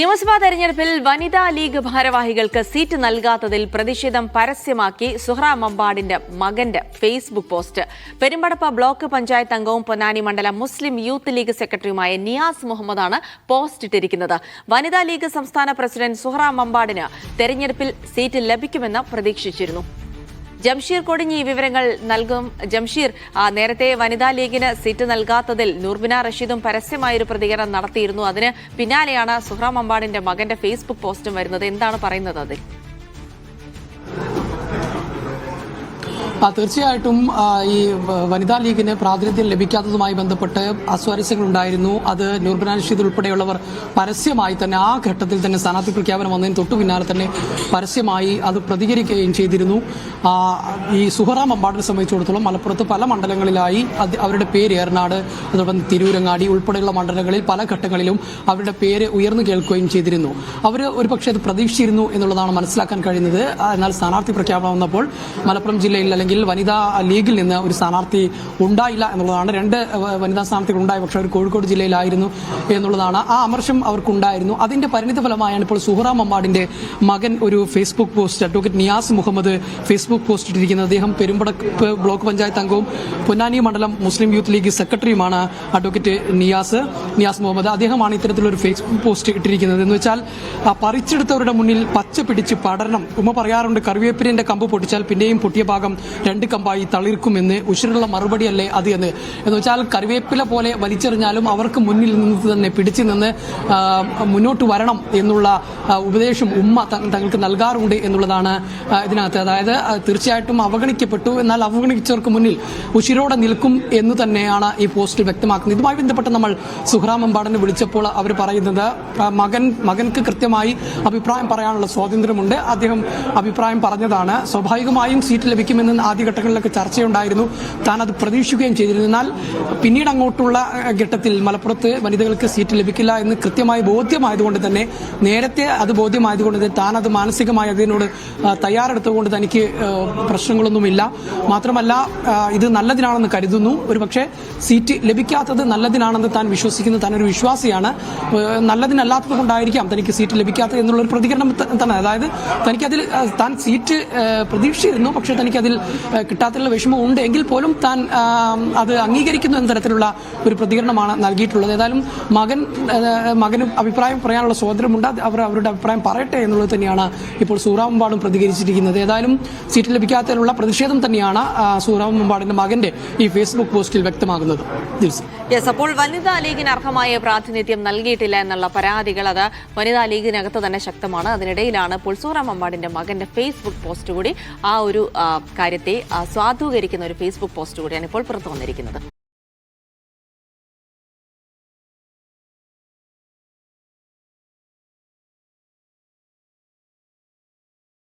നിയമസഭാ തെരഞ്ഞെടുപ്പിൽ വനിതാ ലീഗ് ഭാരവാഹികൾക്ക് സീറ്റ് നൽകാത്തതിൽ പ്രതിഷേധം പരസ്യമാക്കി സുഹ്റ മമ്പാടിന്റെ മകന്റെ Facebook post. Perumpadappa block panchayat അംഗവും പൊന്നാനി മണ്ഡലം മുസ്ലിം യൂത്ത് ലീഗ് സെക്രട്ടറിയുമായ നിയാസ് മുഹമ്മദാണ് പോസ്റ്റ് ഇട്ടിരിക്കുന്നത്. വനിതാ ലീഗ് സംസ്ഥാന പ്രസിഡന്റ് സുഹ്റ മമ്പാടിന് തെരഞ്ഞെടുപ്പിൽ സീറ്റ് ലഭിക്കുമെന്ന് പ്രതീക്ഷിച്ചിരുന്നു. ജംഷീർ കൊടിഞ്ഞി വിവരങ്ങൾ നൽകും. ജംഷീർ, നേരത്തെ വനിതാ ലീഗിന് സീറ്റ് നൽകാത്തതിൽ നൂർബിന റഷീദും പരസ്യമായൊരു പ്രതികരണം നടത്തിയിരുന്നു. അതിന് പിന്നാലെയാണ് സുഹ്റ മമ്പാടിന്റെ മകന്റെ ഫേസ്ബുക്ക് പോസ്റ്റും വരുന്നത്. എന്താണ് പറയുന്നത് അതിൽ? തീർച്ചയായിട്ടും ഈ വനിതാ ലീഗിന് പ്രാതിനിധ്യം ലഭിക്കാത്തതുമായി ബന്ധപ്പെട്ട് അസ്വാരസ്യങ്ങളുണ്ടായിരുന്നു. അത് നൂർബിന റഷീദ് ഉൾപ്പെടെയുള്ളവർ പരസ്യമായി തന്നെ ആ ഘട്ടത്തിൽ തന്നെ സ്ഥാനാർത്ഥി പ്രഖ്യാപനം വന്നതിന് തൊട്ടു പിന്നാലെ തന്നെ പരസ്യമായി അത് പ്രതികരിക്കുകയും ചെയ്തിരുന്നു. ഈ സുഹ്റ മമ്പാടിനെ സംബന്ധിച്ചിടത്തോളം മലപ്പുറത്ത് പല മണ്ഡലങ്ങളിലായി അവരുടെ പേര് ഏറനാട്, അതോടൊപ്പം തിരൂരങ്ങാടി ഉൾപ്പെടെയുള്ള മണ്ഡലങ്ങളിൽ പല ഘട്ടങ്ങളിലും അവരുടെ പേര് ഉയർന്നു കേൾക്കുകയും ചെയ്തിരുന്നു. അവർ ഒരുപക്ഷെ അത് പ്രതീക്ഷിച്ചിരുന്നു എന്നുള്ളതാണ് മനസ്സിലാക്കാൻ കഴിയുന്നത്. എന്നാൽ സ്ഥാനാർത്ഥി പ്രഖ്യാപനം വന്നപ്പോൾ മലപ്പുറം ജില്ലയിൽ അല്ലെങ്കിൽ വനിതാ ലീഗിൽ നിന്ന് ഒരു സ്ഥാനാർത്ഥി ഉണ്ടായില്ല എന്നുള്ളതാണ്. 2 വനിതാ സ്ഥാനാർത്ഥികൾ ഉണ്ടായി, പക്ഷേ അവർ കോഴിക്കോട് ജില്ലയിലായിരുന്നു എന്നുള്ളതാണ്. ആ അമർഷം അവർക്കുണ്ടായിരുന്നു. അതിന്റെ പരിണിത ഫലമായാണ് ഇപ്പോൾ സുഹ്റ മമ്പാടിന്റെ മകൻ ഒരു Facebook post, advocate Niyas Muhammad Facebook post ഇട്ടിരിക്കുന്നത്. അദ്ദേഹം പെരുമ്പടപ്പ് ബ്ലോക്ക് പഞ്ചായത്ത് അംഗവും പൊന്നാനി മണ്ഡലം മുസ്ലിം യൂത്ത് ലീഗ് സെക്രട്ടറിയുമാണ് അഡ്വക്കേറ്റ് നിയാസ് മുഹമ്മദ്. അദ്ദേഹമാണ് ഇത്തരത്തിലൊരു ഫേസ്ബുക്ക് പോസ്റ്റ് ഇട്ടിരിക്കുന്നത്. എന്ന് വെച്ചാൽ പറിച്ചെടുത്തവരുടെ മുന്നിൽ പച്ച പിടിച്ച് പടരണം. ഉമ്മ പറയാറുണ്ട്, കറിവേപ്പിലിന്റെ കമ്പ് പൊട്ടിച്ചാൽ പിന്നെയും പൊട്ടിയ ഭാഗം 2 കമ്പായി തളിർക്കുമെന്ന്. ഉശിരുള്ള മറുപടിയല്ലേ അത് എന്ന് വെച്ചാൽ കറിവേപ്പില പോലെ വലിച്ചെറിഞ്ഞാലും അവർക്ക് മുന്നിൽ നിന്ന് തന്നെ പിടിച്ചു നിന്ന് മുന്നോട്ട് വരണം എന്നുള്ള ഉപദേശം ഉമ്മ തങ്ങൾക്ക് നൽകാറുണ്ട് എന്നുള്ളതാണ് ഇതിനകത്ത്. അതായത് തീർച്ചയായിട്ടും അവഗണിക്കപ്പെട്ടു, എന്നാൽ അവഗണിച്ചവർക്ക് മുന്നിൽ ഉശിരോടെ നിൽക്കും എന്ന് തന്നെയാണ് ഈ പോസ്റ്റിൽ വ്യക്തമാക്കുന്നത്. ഇതുമായി ബന്ധപ്പെട്ട് നമ്മൾ സുഹ്റ മമ്പാടിനെ വിളിച്ചപ്പോൾ അവർ പറയുന്നത് മകൻക്ക് കൃത്യമായി അഭിപ്രായം പറയാനുള്ള സ്വാതന്ത്ര്യമുണ്ട്. അദ്ദേഹം അഭിപ്രായം പറഞ്ഞതാണ്. സ്വാഭാവികമായും സീറ്റ് ലഭിക്കുമെന്ന് ആദ്യഘട്ടങ്ങളിലൊക്കെ ചർച്ചയുണ്ടായിരുന്നു. താൻ അത് പ്രതീക്ഷിക്കുകയും ചെയ്തിരുന്നു. എന്നാൽ പിന്നീട് അങ്ങോട്ടുള്ള ഘട്ടത്തിൽ മലപ്പുറത്ത് വനിതകൾക്ക് സീറ്റ് ലഭിക്കില്ല എന്ന് കൃത്യമായി ബോധ്യമായതുകൊണ്ട് തന്നെ, നേരത്തെ അത് ബോധ്യമായതുകൊണ്ട് തന്നെ താൻ അത് മാനസികമായി അതിനോട് തയ്യാറെടുത്തുകൊണ്ട് തനിക്ക് പ്രശ്നങ്ങളൊന്നുമില്ല. മാത്രമല്ല ഇത് നല്ലതിനാണെന്ന് കരുതുന്നു. ഒരുപക്ഷെ സീറ്റ് ലഭിക്കാത്തത് നല്ലതിനാണെന്ന് താൻ വിശ്വസിക്കുന്നു. താനൊരു വിശ്വാസിയാണ്. നല്ലതിനല്ലാത്തത് കൊണ്ടായിരിക്കാം തനിക്ക് സീറ്റ് ലഭിക്കാത്തത് എന്നുള്ളൊരു പ്രതികരണം തന്നെ. അതായത് തനിക്കതിൽ താൻ സീറ്റ് പ്രതീക്ഷിച്ചിരുന്നു, പക്ഷേ തനിക്കതിൽ കിട്ടാത്തുള്ള വിഷമമുണ്ട് എങ്കിൽ പോലും താൻ അത് അംഗീകരിക്കുന്നു എന്ന തരത്തിലുള്ള ഒരു പ്രതികരണമാണ് നൽകിയിട്ടുള്ളത്. ഏതായാലും മകന് അഭിപ്രായം പറയാനുള്ള സ്വാതന്ത്ര്യമുണ്ട്. അവർ അവരുടെ അഭിപ്രായം പറയട്ടെ എന്നുള്ളത് തന്നെയാണ് ഇപ്പോൾ സുഹ്റ മമ്പാടും പ്രതികരിച്ചിരിക്കുന്നത്. ഏതായാലും സീറ്റ് ലഭിക്കാത്തതിലുള്ള പ്രതിഷേധം തന്നെയാണ് സുഹ്റ മമ്പാടിന്റെ മകന്റെ ഈ ഫേസ്ബുക്ക് പോസ്റ്റിൽ വ്യക്തമാകുന്നത്. അപ്പോൾ വനിതാ ലീഗിന് അർഹമായ പ്രാതിനിധ്യം നൽകിയിട്ടില്ല എന്നുള്ള പരാതികൾ അത് വനിതാ ലീഗിനകത്ത് തന്നെ ശക്തമാണ്. അതിനിടയിലാണ് ഇപ്പോൾ സുഹ്റ മമ്പാടിന്റെ മകന്റെ ഫേസ്ബുക്ക് പോസ്റ്റ് കൂടി ആ ഒരു കാര്യത്തെ സാധൂകരിക്കുന്ന ഒരു ഫേസ്ബുക്ക് പോസ്റ്റ് കൂടിയാണ് ഇപ്പോൾ പുറത്തു വന്നിരിക്കുന്നത്.